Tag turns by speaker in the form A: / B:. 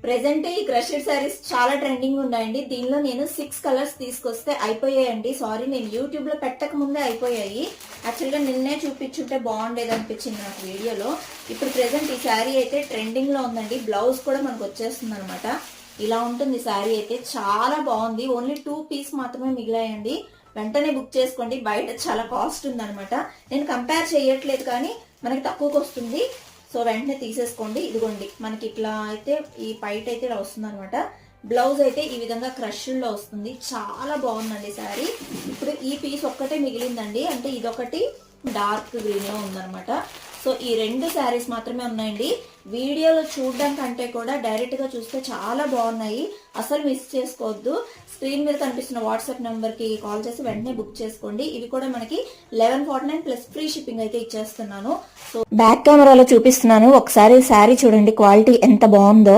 A: Present ఈ crushed saris చాలా trending ఉన్నాయండి. దీనిలో నేను 6 కలర్స్ తీసుకొస్తే అయిపోయాయండి. సారీ, నేను యూట్యూబ్ లో పెట్టక ముందే అయిపోయాయి. యాక్చువల్ గా నిన్నే చూపించుంటే బాగుండేది అనిపించింది నాకు వీడియోలో. ఇప్పుడు ప్రెసెంట్ ఈ శారీ అయితే ట్రెండింగ్ లో ఉందండి. బ్లౌజ్ కూడా మనకు వచ్చేస్తుంది అనమాట. ఇలా ఉంటుంది శారీ అయితే, చాలా బాగుంది. ఓన్లీ 2 పీస్ మాత్రమే మిగిలాయండి. వెంటనే బుక్ చేసుకోండి, బయట చాలా కాస్ట్ ఉందనమాట. నేను కంపేర్ చేయట్లేదు కానీ మనకి తక్కువకి వస్తుంది. సో వెంటనే తీసేసుకోండి. ఇదిగోండి, మనకి ఇట్లా అయితే ఈ పైట అయితే ఇలా వస్తుంది అనమాట. బ్లౌజ్ అయితే ఈ విధంగా క్రష్డ్ లో వస్తుంది. చాలా బాగుందండి శారీ. ఇప్పుడు ఈ పీస్ ఒక్కటే మిగిలిందండి, అంటే ఇదొకటి డార్క్ గ్రీన్ లో ఉందనమాట. సో ఈ 2 శారీస్ మాత్రమే ఉన్నాయండి. వీడియోలో చూడడం కంటే కూడా డైరెక్ట్ గా చూస్తే చాలా బాగున్నాయి. అసలు మిస్ చేసుకోవద్దు. స్క్రీన్ మీద కనిపిస్తున్న వాట్సాప్ నెంబర్ కి కాల్ చేసి వెంటనే బుక్ చేసుకోండి. ఇవి కూడా మనకి 1149 ప్లస్ ఫ్రీ షిప్పింగ్ అయితే ఇచ్చేస్తున్నాను. సో బ్యాక్ కెమెరాలో చూపిస్తున్నాను, ఒకసారి శారీ చూడండి, క్వాలిటీ ఎంత బాగుందో.